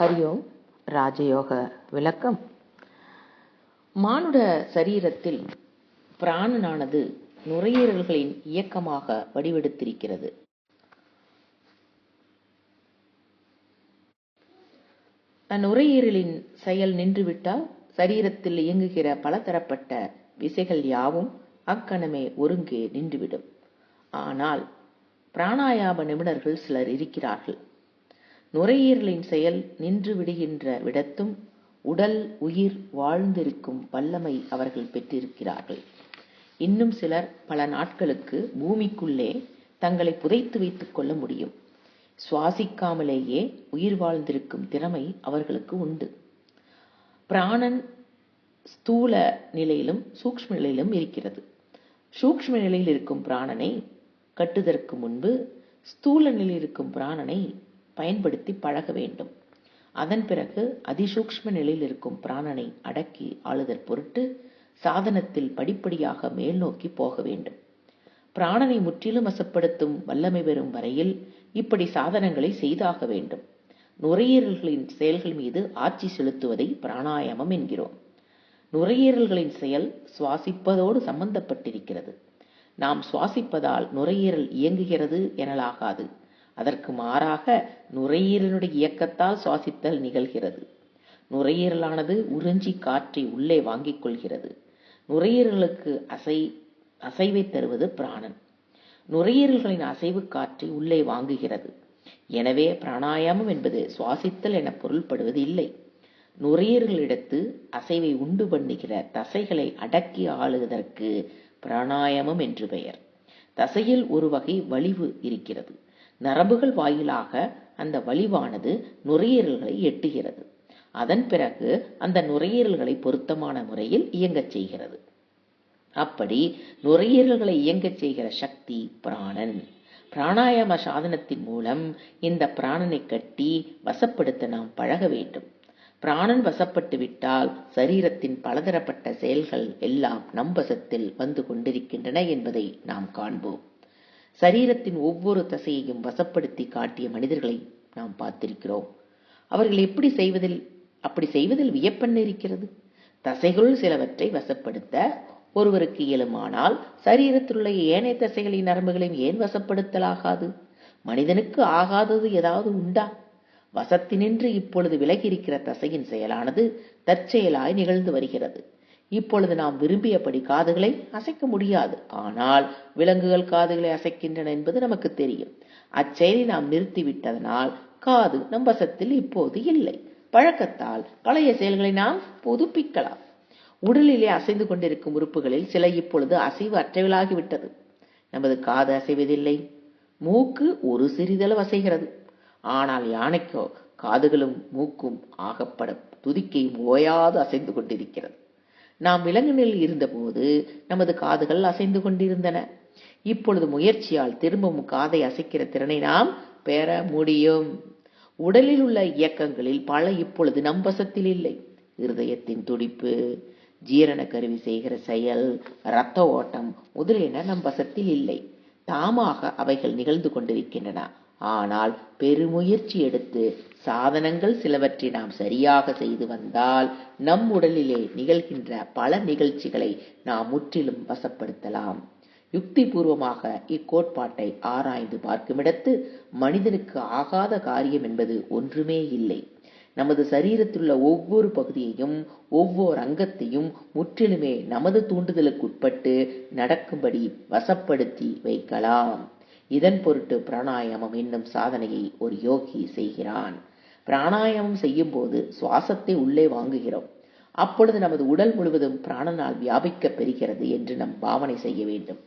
ஹரியோம். ராஜயோக விளக்கம். மானுட சரீரத்தில் பிராணனானது நுரையீரல்களின் இயக்கமாக வடிவெடுத்திருக்கிறது. நுரையீரலின் செயல் நின்றுவிட்டால் சரீரத்தில் இயங்குகிற பலதரப்பட்ட விசைகள் யாவும் அக்கணமே ஒருங்கே நின்றுவிடும். ஆனால் பிராணாயாம நிபுணர்கள் சிலர் இருக்கிறார்கள். நுரையீரலின் செயல் நின்று விடுகின்ற விடத்தும் உடல் உயிர் வாழ்ந்திருக்கும் வல்லமை அவர்கள் பெற்றிருக்கிறார்கள். இன்னும் சிலர் பல நாட்களுக்கு பூமிக்குள்ளே தங்களை புதைத்து வைத்துக் கொள்ள முடியும். சுவாசிக்காமலேயே உயிர் வாழ்ந்திருக்கும் திறமை அவர்களுக்கு உண்டு. பிராணன் ஸ்தூல நிலையிலும் சூக்ஷ்ம நிலையிலும் இருக்கிறது. சூக்ஷ்ம நிலையில் இருக்கும் பிராணனை கட்டுதற்கு முன்பு ஸ்தூல நிலையில் இருக்கும் பிராணனை பயன்படுத்தி பழக வேண்டும். அதன் பிறகு அதிசூக்ஷ்ம நிலையில் இருக்கும் பிராணனை அடக்கி ஆளுதற் பொருட்டு சாதனத்தில் படிப்படியாக மேல் நோக்கி போக வேண்டும். பிராணனை முற்றிலும் வசப்படுத்தும் வல்லமை பெறும் வரையில் இப்படி சாதனங்களை செய்தாக வேண்டும். நுரையீரல்களின் செயல்கள் மீது ஆட்சி செலுத்துவதை பிராணாயாமம் என்கிறோம். நுரையீரல்களின் செயல் சுவாசிப்பதோடு சம்பந்தப்பட்டிருக்கிறது. நாம் சுவாசிப்பதால் நுரையீரல் இயங்குகிறது எனலாகாது. அதற்கு மாறாக நுரையீரலுடைய இயக்கத்தால் சுவாசித்தல் நிகழ்கிறது. நுரையீரலானது உறிஞ்சி காற்றை உள்ளே வாங்கிக் கொள்கிறது. நுரையீரலுக்கு அசைவை தருவது பிராணன். நுரையீரல்களின் அசைவு காற்றை உள்ளே வாங்குகிறது. எனவே பிராணாயாமம் என்பது சுவாசித்தல் என பொருள்படுவது இல்லை. நுரையீரலிடத்து அசைவை உண்டு பண்ணுகிற தசைகளை அடக்கி ஆளுவதற்கு பிராணாயாமம் என்று பெயர். தசையில் ஒரு வகை வலிவு இருக்கிறது. நரம்புகள் வாயிலாக அந்த வலிவானது நுரையீரல்களை எட்டுகிறது. அதன் பிறகு அந்த நுரையீரல்களை பொருத்தமான முறையில் இயங்கச் செய்கிறது. அப்படி நுரையீரல்களை இயங்கச் செய்கிற சக்தி பிராணன். பிராணாயாம சாதனத்தின் மூலம் இந்த பிராணனை கட்டி வசப்படுத்த நாம் பழக வேண்டும். பிராணன் வசப்பட்டு விட்டால் சரீரத்தின் பலதரப்பட்ட செயல்கள் எல்லாம் நம் வசத்தில் வந்து கொண்டிருக்கின்றன என்பதை நாம் காண்போம். சரீரத்தின் ஒவ்வொரு தசையையும் வசப்படுத்தி காட்டிய மனிதர்களை நாம் பார்த்திருக்கிறோம். அவர்கள் அப்படி செய்வதில் வியப்பென்ன இருக்கிறது? தசைகளுள் சிலவற்றை வசப்படுத்த ஒருவருக்கு இயலுமானால் சரீரத்திலுள்ள ஏனைய தசைகளின் நரம்புகளையும் ஏன் வசப்படுத்தலாகாது? மனிதனுக்கு ஆகாதது ஏதாவது உண்டா? வசத்தினின்று இப்பொழுது விலகி இருக்கிற தசையின் செயலானது தற்செயலாய் நிகழ்ந்து வருகிறது. இப்பொழுது நாம் விரும்பியபடி காதுகளை அசைக்க முடியாது. ஆனால் விலங்குகள் காதுகளை அசைக்கின்றன என்பது நமக்கு தெரியும். அச்செயலை நாம் நிறுத்திவிட்டதனால் காது நம் வசத்தில் இப்போது இல்லை. பழக்கத்தால் பழைய செயல்களை நாம் புதுப்பிக்கலாம். உடலிலே அசைந்து கொண்டிருக்கும் உறுப்புகளில் சில இப்பொழுது அசைவு அற்றவளாகிவிட்டது. நமது காது அசைவதில்லை. மூக்கு ஒரு சிறிதளவு அசைகிறது. ஆனால் யானைக்கோ காதுகளும் மூக்கும் ஆகப்பட துதிக்கையும் ஓயாது அசைந்து கொண்டிருக்கிறது. நாம் விலங்குகளில் இருந்தபோது நமது காதுகள் அசைந்து கொண்டிருந்தன. இப்பொழுது முயற்சியால் திரும்பவும் காதை அசைக்கிற திறனை நாம் பெற முடியும். உடலில் உள்ள இயக்கங்களில் பல இப்பொழுது நம் வசத்தில் இல்லை. இருதயத்தின் துடிப்பு, ஜீரண கருவி செய்கிற செயல், இரத்த ஓட்டம் முதலியன நம் வசத்தில் இல்லை. தாமாக அவைகள் நிகழ்ந்து கொண்டிருக்கின்றன. ஆனால் பெருமுயற்சி எடுத்து சாதனங்கள் சிலவற்றை நாம் சரியாக செய்து வந்தால் நம் உடலிலே நிகழ்கின்ற பல நிகழ்ச்சிகளை நாம் முற்றிலும் வசப்படுத்தலாம். யுக்தி பூர்வமாக இக்கோட்பாட்டை ஆராய்ந்து பார்க்குமிடத்து மனிதனுக்கு ஆகாத காரியம் என்பது ஒன்றுமே இல்லை. நமது சரீரத்திலுள்ள ஒவ்வொரு பகுதியையும் ஒவ்வொரு அங்கத்தையும் முற்றிலுமே நமது தூண்டுதலுக்குட்பட்டு நடக்கும்படி வசப்படுத்தி வைக்கலாம். இதன் பொருட்டு பிராணாயாமம் என்னும் சாதனையை ஒரு யோகி செய்கிறான். பிராணாயாமம் செய்யும் போது சுவாசத்தை உள்ளே வாங்குகிறோம். அப்பொழுது நமது உடல் முழுவதும் பிராணனால் வியாபிக்க பெறுகிறது என்று நம் பாவனை செய்ய வேண்டும்.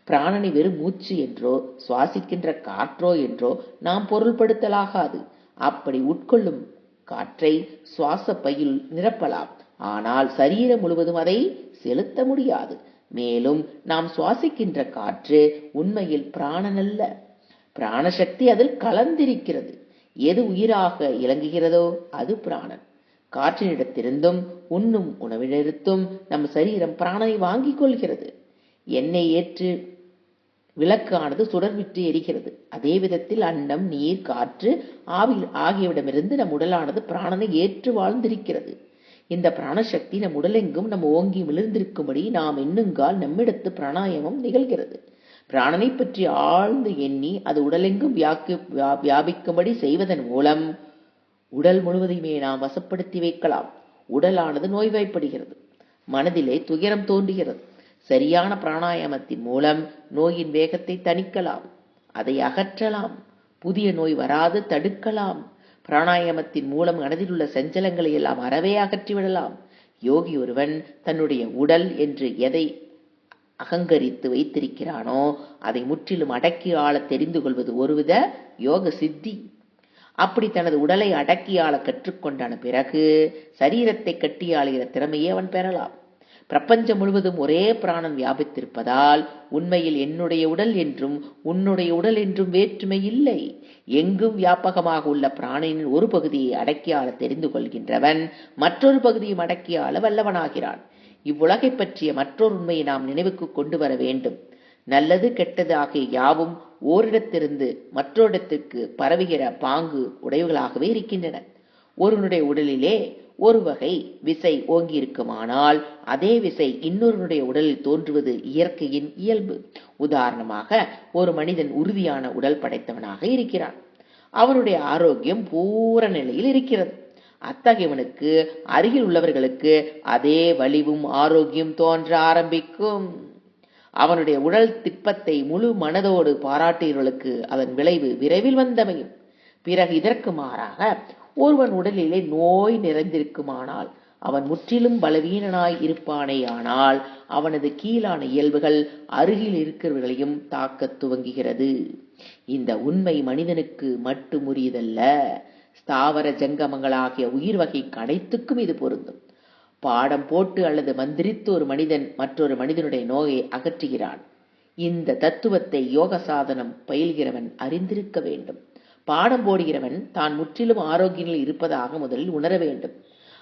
பிராணனை வெறும் மூச்சு என்றோ சுவாசிக்கின்ற காற்றோ என்றோ நாம் பொருள்படுத்தலாகாது. அப்படி உட்கொள்ளும் காற்றை சுவாச பையில் நிரப்பலாம். ஆனால் சரீரம் முழுவதும் அதை செலுத்த முடியாது. மேலும் நாம் சுவாசிக்கின்ற காற்று உண்மையில் பிராணனல்ல. பிராணசக்தி அதில் கலந்திருக்கிறது. எது உயிராக இலங்குகிறதோ அது பிராணன். காற்றினிடத்திலிருந்தும் உண்ணும் உணவிலிருந்தும் நம் சரீரம் பிராணனை வாங்கிக் கொள்கிறது. எண்ணெய் ஏற்று விளக்கானது சுடர்விட்டு எரிகிறது. அதே விதத்தில் அன்னம், நீர், காற்று, ஆவி ஆகியவிடமிருந்து நம் உடலானது பிராணனை ஏற்று வாழ்ந்திருக்கிறது. இந்த பிராணசக்தி நம் உடலெங்கும் நம் ஓங்கி விழுந்திருக்கும்படி நாம் எண்ணுங்கால் நம்மிடத்து பிராணாயாமம் நிகழ்கிறது. பிராணனை பற்றி ஆழ்ந்து எண்ணி அது உடலெங்கும் வியாபிக்கும்படி செய்வதன் மூலம் உடல் முழுவதையுமே நாம் வசப்படுத்தி வைக்கலாம். உடலானது நோய்வாய்ப்படுகிறது, மனதிலே துயரம் தோன்றுகிறது. சரியான பிராணாயாமத்தின் மூலம் நோயின் வேகத்தை தணிக்கலாம், அதை அகற்றலாம், புதிய நோய் வராது தடுக்கலாம். பிராணாயாமத்தின் மூலம் மனதில் உள்ள சஞ்சலங்களை எல்லாம் அறவே அகற்றிவிடலாம். யோகி ஒருவன் தன்னுடைய உடல் என்று எதை அகங்கரித்து வைத்திருக்கிறானோ அதை முற்றிலும் அடக்கி ஆள தெரிந்து கொள்வது ஒருவித யோக சித்தி. அப்படி தனது உடலை அடக்கி ஆள கற்றுக்கொண்டான பிறகு சரீரத்தை கட்டி ஆளுகிற திறமையை அவன் பெறலாம். பிரபஞ்சம் முழுவதும் ஒரே பிராணன் வியாபித்திருப்பதால் உண்மையில் என்னுடைய உடல் என்றும் உன்னுடைய உடல் என்றும் வேற்றுமை இல்லை. எங்கும் வியாபகமாக உள்ள பிராணனின் ஒரு பகுதியை அடக்கியாள தெரிந்து கொள்கின்றவன் மற்றொரு பகுதியும் அடக்கியாள வல்லவனாகிறான். இவ்வுலகை பற்றிய மற்றொரு உண்மையை நாம் நினைவுக்கு கொண்டு வர வேண்டும். நல்லது கெட்டது ஆகிய யாவும் ஓரிடத்திலிருந்து மற்றொரிடத்திற்கு பரவுகிற பாங்கு உடையவர்களாகவே இருக்கின்றன. ஒருவனுடைய உடலிலே ஒரு வகை விசை ஓங்கி இருக்குமானால் அதே விசை இன்னொருவனுடைய உடலில் தோன்றுவது இயற்கையின் இயல்பு. உதாரணமாக, ஒரு மனிதன் உறுதியான உடல் படைத்தவனாக இருக்கிறான். அவனுடைய ஆரோக்கியம் பூரண நிலையில் இருக்கிறது. அத்தகையவனுக்கு அருகில் உள்ளவர்களுக்கு அதே வலிவும் ஆரோக்கியம் தோன்ற ஆரம்பிக்கும். அவனுடைய உடல் திட்பத்தை முழு மனதோடு பாராட்டியவர்களுக்கு அதன் விளைவு விரைவில் வந்தமையும். பிறகு இதற்கு மாறாக ஒருவன் உடலிலே நோய் நிறைந்திருக்குமானால் அவன் முற்றிலும் பலவீனனாய் இருப்பானேயானால் அவனது கீழான இயல்புகள் அருகில் இருக்கிறவர்களையும் தாக்கத் துவங்குகிறது. இந்த உண்மை மனிதனுக்கு மட்டுமுறியதல்ல, ஸ்தாவர ஜங்கமங்களாகிய உயிர் வகைக்கு அனைத்துக்கும் இது பொருந்தும். பாடம் போட்டு அல்லது மந்திரித்து ஒரு மனிதன் மற்றொரு மனிதனுடைய நோயை அகற்றுகிறான். இந்த தத்துவத்தை யோக சாதனம் பயில்கிறவன் அறிந்திருக்க வேண்டும். பாடம் போடுகிறவன் தான் முற்றிலும் ஆரோக்கியங்கள் இருப்பதாக முதலில் உணர வேண்டும்.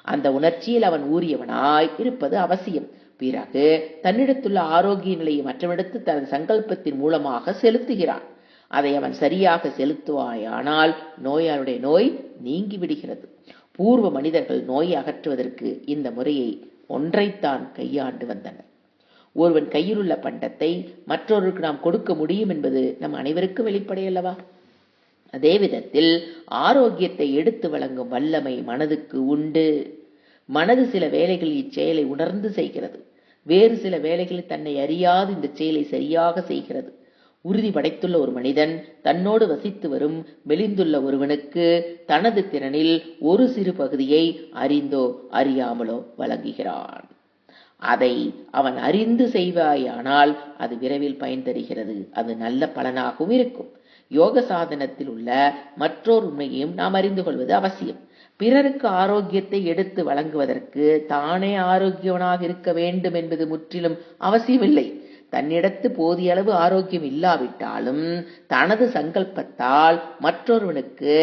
அந்த உணர்ச்சியில் அவன் ஊறியவனாய் இருப்பது அவசியம். பிறகு தன்னிடத்துள்ள ஆரோக்கிய நிலையை மற்றவனிடத்து தனது சங்கல்பத்தின் மூலமாக செலுத்துகிறான். அதை அவன் சரியாக செலுத்துவாயானால் நோயாளுடைய நோய் நீங்கி விடுகிறது. பூர்வ மனிதர்கள் நோயை அகற்றுவதற்கு இந்த முறையை ஒன்றைத்தான் கையாண்டு வந்தனர். ஒருவன் கையில் உள்ள பண்டத்தை மற்றொருக்கு நாம் கொடுக்க முடியும் என்பது நம் அனைவருக்கும் வெளிப்படையல்லவா? அதே விதத்தில் ஆரோக்கியத்தை எடுத்து வழங்கும் வல்லமை மனதுக்கு உண்டு. மனது சில வேளைகளில் இச்செயலை உணர்ந்து செய்கிறது, வேறு சில வேளைகளில் தன்னை அறியாது இந்த செயலை சரியாக செய்கிறது. உறுதி படைத்துள்ள ஒரு மனிதன் தன்னோடு வசித்து வரும் மெலிந்துள்ள ஒருவனுக்கு தனது திறனில் ஒரு சிறு பகுதியை அறிந்தோ அறியாமலோ வழங்குகிறான். அதை அவன் அறிந்து செய்வாயானால் அது விரைவில் பயன் தருகிறது. அது நல்ல பலனாகவும் இருக்கும். யோக சாதனத்தில் உள்ள மற்றொரு உண்மையையும் நாம் அறிந்து கொள்வது அவசியம். பிறருக்கு ஆரோக்கியத்தை எடுத்து வழங்குவதற்கு தானே ஆரோக்கியவனாக இருக்க வேண்டும் என்பது முற்றிலும் அவசியமில்லை. தன்னிடத்து போதிய அளவு ஆரோக்கியம் இல்லாவிட்டாலும் தனது சங்கல்பத்தால் மற்றொருவனுக்கு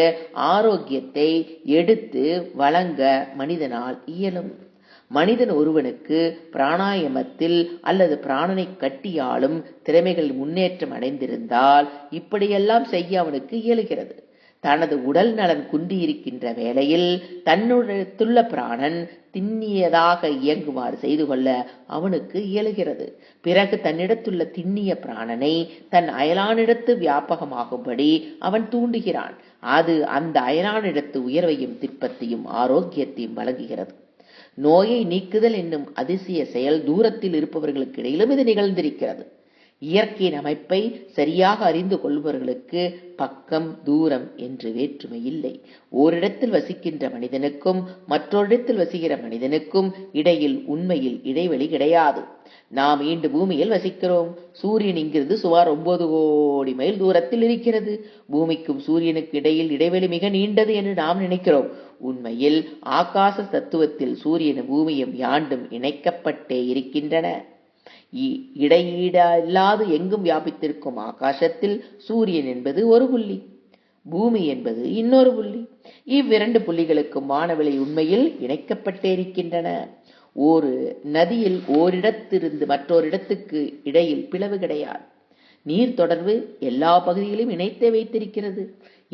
ஆரோக்கியத்தை எடுத்து வழங்க மனிதனால் இயலும். மனிதன் ஒருவனுக்கு பிராணாயாமத்தில் அல்லது பிராணனை கட்டியாலும் திறமைகள் முன்னேற்றம் அடைந்திருந்தால் இப்படியெல்லாம் செய்ய அவனுக்கு இயலுகிறது. தனது உடல் நலன் குன்றியிருக்கின்ற வேளையில் தன்னுடைய பிராணன் திண்ணியதாக இயங்குமாறு செய்து கொள்ள அவனுக்கு இயலுகிறது. பிறகு தன்னிடத்துள்ள திண்ணிய பிராணனை தன் அயலானிடத்து வியாபகமாகும்படி அவன் தூண்டுகிறான். அது அந்த அயலானிடத்து உயர்வையும் திட்பத்தையும் ஆரோக்கியத்தையும் வழங்குகிறது. நோயை நீக்குதல் என்னும் அதிசய செயல் தூரத்தில் இருப்பவர்களுக்கு இடையிலும் இது நிகழ்ந்திருக்கிறது. இயற்கையின் அமைப்பை சரியாக அறிந்து கொள்பவர்களுக்கு பக்கம் தூரம் என்று வேற்றுமை இல்லை. ஓரிடத்தில் வசிக்கின்ற மனிதனுக்கும் மற்றொரிடத்தில் வசிக்கிற மனிதனுக்கும் இடையில் உண்மையில் இடைவெளி கிடையாது. நாம் இன்று பூமியில் வசிக்கிறோம். சூரியன் இங்கிருந்து சுமார் 9 கோடி மைல் தூரத்தில் இருக்கிறது. பூமிக்கும் சூரியனுக்கு இடையில் இடைவெளி மிக நீண்டது என்று நாம் நினைக்கிறோம். உண்மையில் ஆகாச தத்துவத்தில் சூரியனும் பூமியும் யாண்டும் இணைக்கப்பட்டே இருக்கின்றன. இடையீடில்லாது எங்கும் வியாபித்திருக்கும் ஆகாசத்தில் சூரியன் என்பது ஒரு புள்ளி, பூமி என்பது இன்னொரு புள்ளி. இவ்விரண்டு புள்ளிகளுக்கும் வானவெளி உண்மையில் இணைக்கப்பட்டே இருக்கின்றன. ஒரு நதியில் ஓரிடத்திலிருந்து மற்றொரு இடத்துக்கு இடையில் பிளவு கிடையாது. நீர் தொடர்பு எல்லா பகுதிகளையும் இணைத்தே வைத்திருக்கிறது.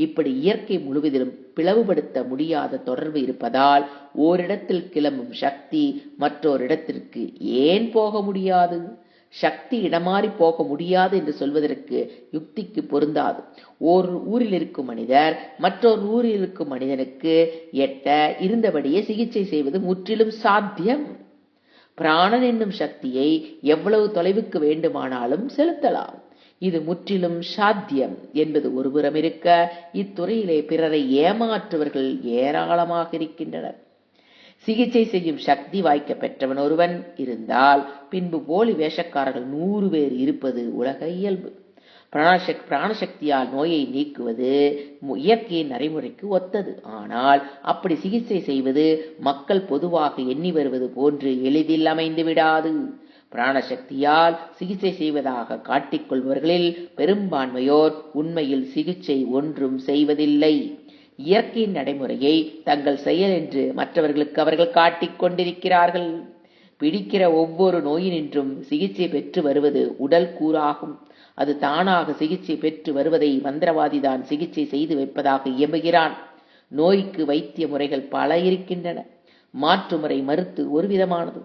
இப்படி இயற்கை முழுவதிலும் பிளவுபடுத்த முடியாத தொடர்பு இருப்பதால் ஓரிடத்தில் கிளம்பும் சக்தி மற்றோரிடத்திற்கு ஏன் போக முடியாது? சக்தி இடமாறி போக முடியாது என்று சொல்வதற்கு யுக்திக்கு பொருந்தாது. ஓர் ஊரில் இருக்கும் மனிதர் மற்றொரு ஊரில் இருக்கும் மனிதனுக்கு எட்ட இருந்தபடியே சிகிச்சை செய்வது முற்றிலும் சாத்தியம். பிராணன் என்னும் சக்தியை எவ்வளவு தொலைவுக்கு வேண்டுமானாலும் செலுத்தலாம். இது முற்றிலும் சாத்தியம் என்பது ஒருபுறம் இருக்க, இத்துறையிலே பிறரை ஏமாற்றுவர்கள் ஏராளமாக இருக்கின்றனர். சிகிச்சை செய்யும் சக்தி வாய்க்க பெற்றவன் ஒருவன் இருந்தால் பின்பு போலி வேஷக்காரர்கள் 100 பேர் இருப்பது உலக இயல்பு. பிராணசக்தியால் நோயை நீக்குவது இயற்கையின் நடைமுறைக்கு ஒத்தது. ஆனால் அப்படி சிகிச்சை செய்வது மக்கள் பொதுவாக எண்ணி வருவது போன்று எளிதில் அமைந்து விடாது. பிராணசக்தியால் சிகிச்சை செய்வதாக காட்டிக்கொள்பவர்களில் பெரும்பான்மையோர் உண்மையில் சிகிச்சை ஒன்றும் செய்வதில்லை. இயற்கையின் நடைமுறையை தங்கள் செயல் என்று மற்றவர்களுக்கு அவர்கள் காட்டிக் கொண்டிருக்கிறார்கள். பிடிக்கிற ஒவ்வொரு நோயினின்றும் சிகிச்சை பெற்று வருவது உடல் கூறாகும். அது தானாக சிகிச்சை பெற்று வருவதை மந்திரவாதிதான் சிகிச்சை செய்து வைப்பதாக இயம்புகிறான். நோய்க்கு வைத்திய முறைகள் பல இருக்கின்றன. மாற்று முறை மருத்து ஒரு விதமானது,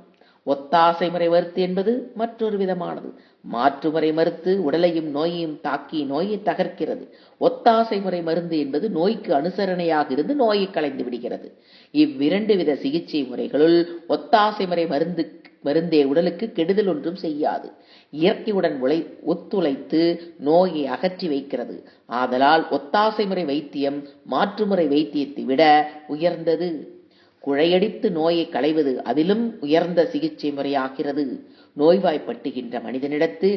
ஒத்தாசை முறை மருத்து என்பது மற்றொரு விதமானது. மாற்று முறை மருத்து உடலையும் நோயையும் தாக்கி நோயை தகர்க்கிறது. ஒத்தாசை முறை மருந்து என்பது நோய்க்கு அனுசரணையாக இருந்து நோயை களைந்து விடுகிறது. இவ்விரண்டு வித சிகிச்சை முறைகளுள் ஒத்தாசை முறை மருந்தே உடலுக்கு கெடுதல் ஒன்றும் செய்யாது. இயற்கையுடன் ஒத்துழைத்து நோயை அகற்றி வைக்கிறது. ஆதலால் ஒத்தாசை முறை வைத்தியம் மாற்றுமுறை வைத்தியத்தை விட உயர்ந்தது. குழையடித்து நோயை களைவது அதிலும் உயர்ந்த சிகிச்சை முறையாகிறது. நோய்வாய்ப்பட்டுகின்ற மனிதனிடத்து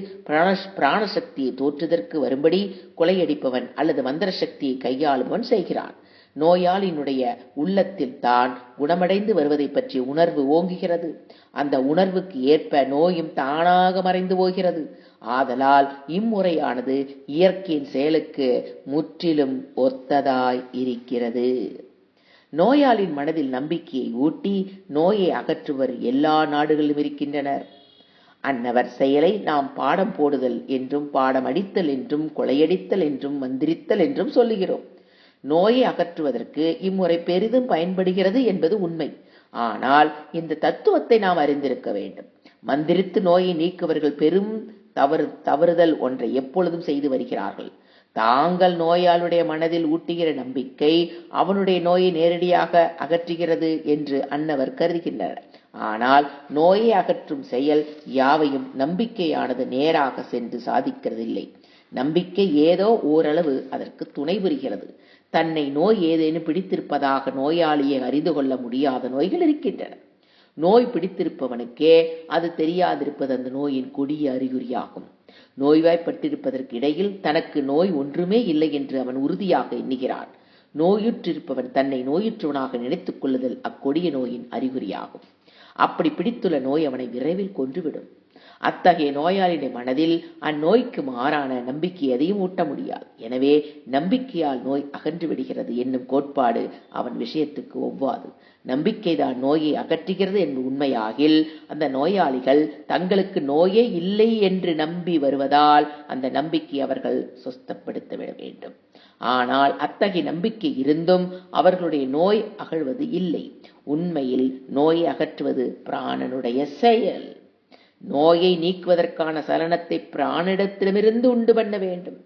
பிராணசக்தியை தோற்றுதற்கு வரும்படி கொலையடிப்பவன் அல்லது மந்திர சக்தியை கையாளுபவன் செய்கிறான். நோயாளியினுடைய உள்ளத்தில் தான் குணமடைந்து வருவதை பற்றிய உணர்வு ஓங்குகிறது. அந்த உணர்வுக்கு ஏற்ப நோயும் தானாக மறைந்து போகிறது. ஆதலால் இம்முறையானது இயற்கையின் செயலுக்கு முற்றிலும் ஒத்ததாய் இருக்கிறது. நோயாளின் மனதில் நம்பிக்கையை ஊட்டி நோயை அகற்றுவர் எல்லா நாடுகளிலும் இருக்கின்றனர். அன்னவர் செயலை நாம் பாடம் போடுதல் என்றும் பாடம் அடித்தல் என்றும் கொலையடித்தல் என்றும் மந்திரித்தல் என்றும் சொல்லுகிறோம். நோயை அகற்றுவதற்கு இம்முறை பெரிதும் பயன்படுகிறது என்பது உண்மை. ஆனால் இந்த தத்துவத்தை நாம் அறிந்திருக்க வேண்டும். மந்திரித்து நோயை நீக்குவர்கள் பெரும் தவறுதல் ஒன்றை எப்பொழுதும் செய்து வருகிறார்கள். தாங்கள் நோயாளுடைய மனதில் ஊட்டுகிற நம்பிக்கை அவனுடைய நோயை நேரடியாக அகற்றுகிறது என்று அன்னவர் கருதுகின்றனர். ஆனால் நோயை அகற்றும் செயல் யாவையும் நம்பிக்கையானது நேராக சென்று சாதிக்கிறதில்லை. நம்பிக்கை ஏதோ ஓரளவு அதற்கு துணை புரிகிறது. தன்னை நோய் ஏதேனும் பிடித்திருப்பதாக நோயாளியை அறிந்து கொள்ள முடியாத நோய்கள் இருக்கின்றன. நோய் பிடித்திருப்பவனுக்கே அது தெரியாதிருப்பது அந்த நோயின் கொடிய அறிகுறியாகும். நோய்வாய்ப்பட்டிருப்பதற்கு இடையில் தனக்கு நோய் ஒன்றுமே இல்லை என்று அவன் உறுதியாக எண்ணுகிறான். நோயுற்றிருப்பவன் தன்னை நோயுற்றவனாக நினைத்துக் கொள்ளுதல் அக்கொடிய நோயின் அறிகுறியாகும். அப்படி பிடித்துள்ள நோய் அவனை விரைவில் கொன்றுவிடும். அத்தகைய நோயாளியுடைய மனதில் அந்நோய்க்கு மாறான நம்பிக்கை எதையும் ஊட்ட முடியாது. எனவே நம்பிக்கையால் நோய் அகன்று விடுகிறது என்னும் கோட்பாடு அவன் விஷயத்துக்கு ஒவ்வாது. நம்பிக்கைதான் நோயை அகற்றுகிறது என்று உண்மையாகில் அந்த நோயாளிகள் தங்களுக்கு நோயே இல்லை என்று நம்பி வருவதால் அந்த நம்பிக்கை அவர்கள் சொஸ்தப்படுத்த விட வேண்டும். ஆனால் அத்தகைய நம்பிக்கை இருந்தும் அவர்களுடைய நோய் அகழ்வது இல்லை. உண்மையில் நோயை அகற்றுவது பிராணனுடைய செயல். நோயை நீக்குவதற்கான சலனத்தை பிராணிடத்திடமிருந்து உண்டு பண்ண வேண்டும்.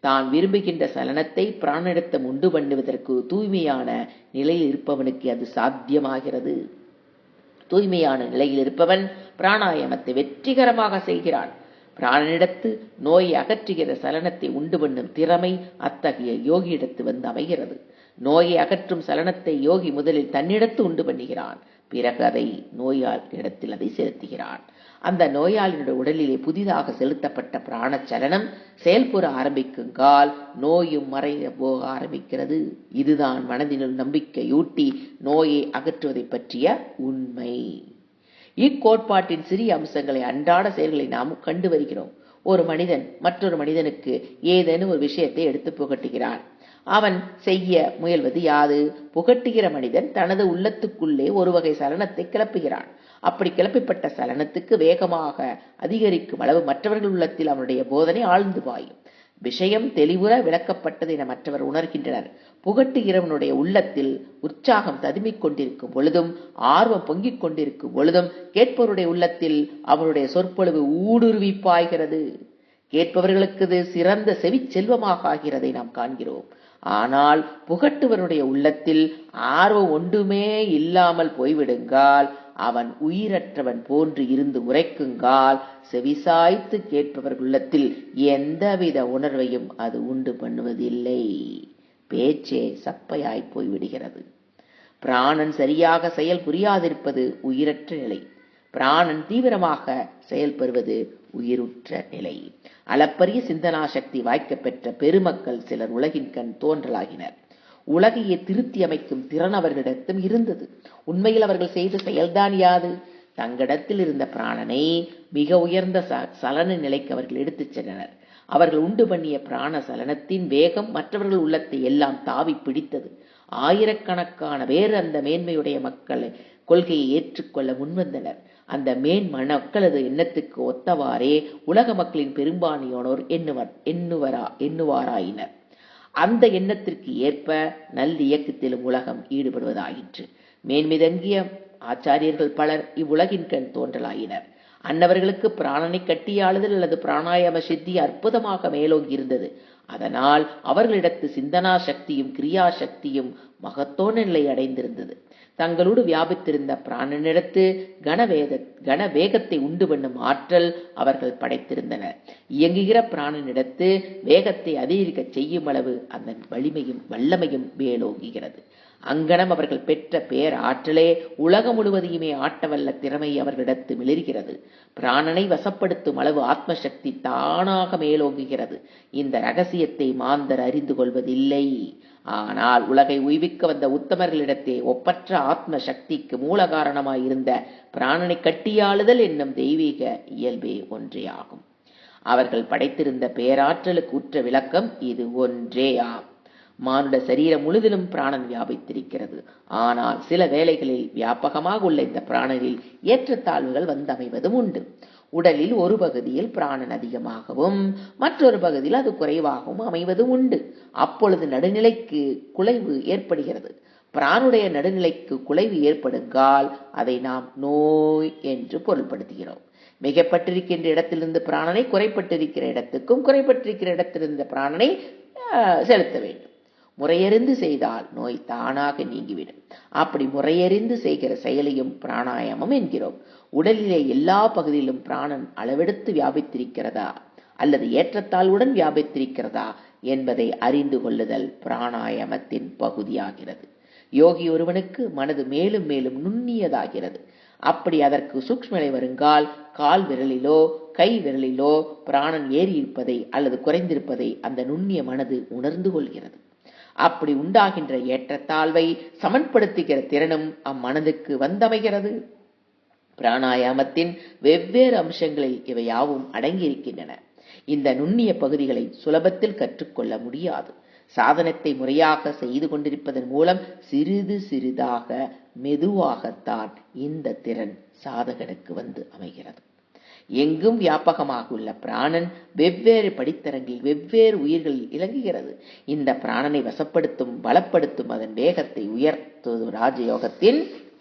தான் விரும்புகின்ற சலனத்தை பிராணிடத்தம் உண்டு பண்ணுவதற்கு தூய்மையான நிலையில் இருப்பவனுக்கு அது சாத்தியமாகிறது. தூய்மையான நிலையில் இருப்பவன் பிராணாயாமத்தை வெற்றிகரமாக செய்கிறான். பிராணனிடத்து நோயை அகற்றுகிற சலனத்தை உண்டு பண்ணும் திறமை அத்தகைய யோகியிடத்து வந்து அமைகிறது. நோயை அகற்றும் சலனத்தை யோகி முதலில் தன்னிடத்து உண்டு பண்ணுகிறான். பிறகு அதை நோயாளியிடத்தில் அதை செலுத்துகிறான். அந்த நோயாளியினுடைய உடலிலே புதிதாக செலுத்தப்பட்ட பிராணச்சலனம் செயல்புற ஆரம்பிக்குங்கால் நோயும் மறைய போக ஆரம்பிக்கிறது. இதுதான் மனதினுள் நம்பிக்கையூட்டி நோயை அகற்றுவதை பற்றிய உண்மை. இக்கோட்பாட்டின் சிறிய அம்சங்களை அன்றாட செயல்களை நாம் கண்டு வருகிறோம். ஒரு மனிதன் மற்றொரு மனிதனுக்கு ஏதேனும் ஒரு விஷயத்தை எடுத்து புகட்டுகிறான். அவன் செய்ய முயல்வது யாது? புகட்டுகிற மனிதன் தனது உள்ளத்துக்குள்ளே ஒரு வகை சலனத்தை கிளப்புகிறான். அப்படி கிளப்பப்பட்ட சலனத்துக்கு வேகமாக அதிகரிக்கும் அளவு மற்றவர்கள் உள்ளத்தில் அவனுடைய போதனை ஆழ்ந்து பாயும். விஷயம் தெளிவுற விளக்கப்பட்டது என மற்றவர் உணர்கின்றனர். புகட்டுகிறவனுடைய உள்ளத்தில் உற்சாகம் ததுமிக் கொண்டிருக்கும் பொழுதும், ஆர்வம் பொங்கிக் கொண்டிருக்கும் பொழுதும், கேட்பவருடைய உள்ளத்தில் அவனுடைய சொற்பொழிவு ஊடுருவி பாய்கிறது. கேட்பவர்களுக்கு இது சிறந்த செவிச் செல்வமாக ஆகிறதை நாம் காண்கிறோம். ஆனால் புகட்டுவனுடைய உள்ளத்தில் ஆர்வம் ஒன்றுமே இல்லாமல் போய்விடுங்கால், அவன் உயிரற்றவன் போன்று இருந்து உரைக்குங்கால், செவிசாய்த்து கேட்பவர்கள் உள்ளத்தில் எந்தவித உணர்வையும் அது உண்டு பண்ணுவதில்லை. பேச்சே சப்பையாய் போய்விடுகிறது. பிராணன் சரியாக செயல் புரியாதிருப்பது உயிரற்ற நிலை. பிராணன் தீவிரமாக செயல்பெறுவது உயிருற்ற நிலை. அளப்பரிய சிந்தனா சக்தி வாய்க்கப் பெற்ற பெருமக்கள் சிலர் உலகின் கண் தோன்றலாகினர். உலகையே திருத்தி அமைக்கும் திறன் அவர்களிடத்தும் இருந்தது. உண்மையில் அவர்கள் செய்த செயல்தான் யாது? தங்களிடத்தில் இருந்த பிராணனை மிக உயர்ந்த சலன நிலைக்கு அவர்கள் எடுத்துச் சென்றனர். அவர்கள் உண்டு பண்ணிய பிராண சலனத்தின் வேகம் மற்றவர்கள் உள்ளத்தை எல்லாம் தாவி பிடித்தது. ஆயிரக்கணக்கான பேர் அந்த மேன்மையுடைய மக்களை கொள்கையை ஏற்றுக்கொள்ள முன்வந்தனர். அந்த மக்களது எண்ணத்துக்கு ஒத்தவாறே உலக மக்களின் பெரும்பான்மையோனோர் எண்ணுவாராயினர். அந்த எண்ணத்திற்கு ஏற்ப நல்லியக்கத்திலும் உலகம் ஈடுபடுவதாயிற்று. மேன்மிதங்கிய ஆச்சாரியர்கள் பலர் இவ்வுலகின் கண் தோன்றலாயினர். அன்னவர்களுக்கு பிராணனை கட்டியாளுதல் அல்லது பிராணாயாம சித்தி அற்புதமாக மேலோங்கி இருந்தது. அதனால் அவர்களிடத்து சிந்தனா சக்தியும் கிரியா சக்தியும் மகத்தோன நிலை அடைந்திருந்தது. தங்களோடு வியாபித்திருந்த பிராணனிடத்து கனவேகத்தை உண்டு பண்ணும் ஆற்றல் அவர்கள் படைத்திருந்தனர். இயங்குகிற பிராணனிடத்து வேகத்தை அதிகரிக்க செய்யும் அளவு அந்த வல்லமையும் மேலோங்குகிறது. அங்கனம் அவர்கள் பெற்ற பேர் ஆற்றலே உலகம் முழுவதையுமே ஆட்டவல்ல திறமை அவர்களிடத்து மிளிர்கிறது. பிராணனை வசப்படுத்தும் அளவு ஆத்மசக்தி தானாக மேலோங்குகிறது. இந்த ரகசியத்தை மாந்தர் அறிந்து கொள்வதில்லை. ஆனால் உலகை உய்விக்க வந்த உத்தமர்களிடத்தே ஒப்பற்ற ஆத்ம சக்திக்கு மூல காரணமாயிருந்த பிராணனை கட்டியாளுதல் என்னும் தெய்வீக இயல்பே ஒன்றே ஆகும். அவர்கள் படைத்திருந்த பேராற்றலுக்கு உற்ற விளக்கம் இது ஒன்றே ஆம். மானுட சரீரம் முழுதிலும் பிராணன் வியாபித்திருக்கிறது. ஆனால் சில வேளைகளில் வியாபகமாக உள்ள இந்த பிராணனில் ஏற்றத்தாழ்வுகள் வந்தமைவதும் உண்டு. உடலில் ஒரு பகுதியில் பிராணன் அதிகமாகவும் மற்றொரு பகுதியில் அது குறைவாகவும் அமைவதும் உண்டு. அப்பொழுது நடுநிலைக்கு குலைவு ஏற்படுகிறது. பிராணுடைய நடுநிலைக்கு குலைவு ஏற்படுங்கால் அதை நாம் நோய் என்று பொருள்படுத்துகிறோம். மிகப்பட்டிருக்கின்ற இடத்திலிருந்து பிராணனை குறைப்பட்டிருக்கிற இடத்துக்கும் குறைப்பட்டிருக்கிற இடத்திலிருந்த பிராணனை செலுத்த வேண்டும். முறையறிந்து செய்தால் நோய் தானாக நீங்கிவிடும். அப்படி முறையறிந்து செய்கிற செயலையும் பிராணாயாமம் என்கிறோம். உடலிலே எல்லா பகுதியிலும் பிராணன் அளவெடுத்து வியாபித்திருக்கிறதா அல்லது ஏற்றத்தாழ்வுடன் வியாபித்திருக்கிறதா என்பதை அறிந்து கொள்ளுதல் பிராணாயாமத்தின் பகுதியாகிறது. யோகி ஒருவனுக்கு மனது மேலும் மேலும் நுண்ணியதாகிறது. அப்படி அதற்கு சூக்ஷ்மலை வருங்கால் கால் விரலிலோ கை விரலிலோ பிராணன் ஏறி இருப்பதை அல்லது குறைந்திருப்பதை அந்த நுண்ணிய மனது உணர்ந்து கொள்கிறது. அப்படி உண்டாகின்ற ஏற்றத்தாழ்வை சமன்படுத்துகிற திறனும் அம்மனதுக்கு வந்தமைகிறது. பிராணாயாமத்தின் வெவ்வேறு அம்சங்களில் இவை யாவும் அடங்கியிருக்கின்றன. இந்த நுண்ணிய பகுதிகளை சுலபத்தில் கற்றுக்கொள்ள முடியாது. சாதனத்தை முறையாக செய்து கொண்டிருப்பதன் மூலம் சிறிது சிறிதாக மெதுவாகத்தான் இந்த திறன் சாதகனுக்கு வந்து அமைகிறது. எங்கும் வியாபகமாக உள்ள பிராணன் வெவ்வேறு படித்தரங்கில் வெவ்வேறு உயிர்களில் இலங்குகிறது. இந்த பிராணனை வசப்படுத்தும் பலப்படுத்தும் அதன் வேகத்தை உயர்த்துவது ராஜயோகத்தின்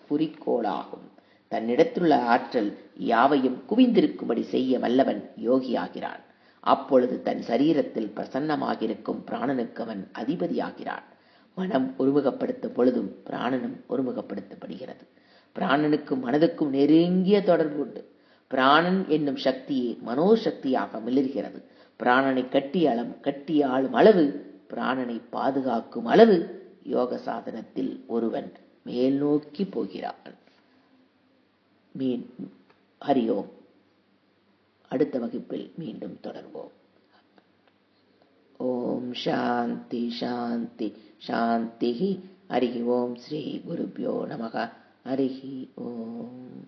குறிக்கோளாகும். தன்னிடத்துள்ள ஆற்றல் யாவையும் குவிந்திருக்கும்படி செய்ய வல்லவன் யோகியாகிறான். அப்பொழுது தன் சரீரத்தில் பிரசன்னமாகிருக்கும் பிராணனுக்கு அவன் அதிபதியாகிறான். மனம் ஒருமுகப்படுத்தும் பொழுதும் பிராணனும் ஒருமுகப்படுத்தப்படுகிறது. பிராணனுக்கும் மனதுக்கும் நெருங்கிய தொடர்பு உண்டு. பிராணன் என்னும் சக்தியே மனோசக்தியாக மிளிர்கிறது. பிராணனை கட்டியாளும் அளவு, பிராணனை பாதுகாக்கும் அளவு யோக சாதனத்தில் ஒருவன் மேல் நோக்கி போகிறான். ஹரியோம். அடுத்த வகுப்பில் மீண்டும் தொடர்வோம். ஓம் சாந்தி சாந்தி சாந்தி. ஹரி ஓம். ஸ்ரீ குருப்யோ நமக. ஹரி ஓம்.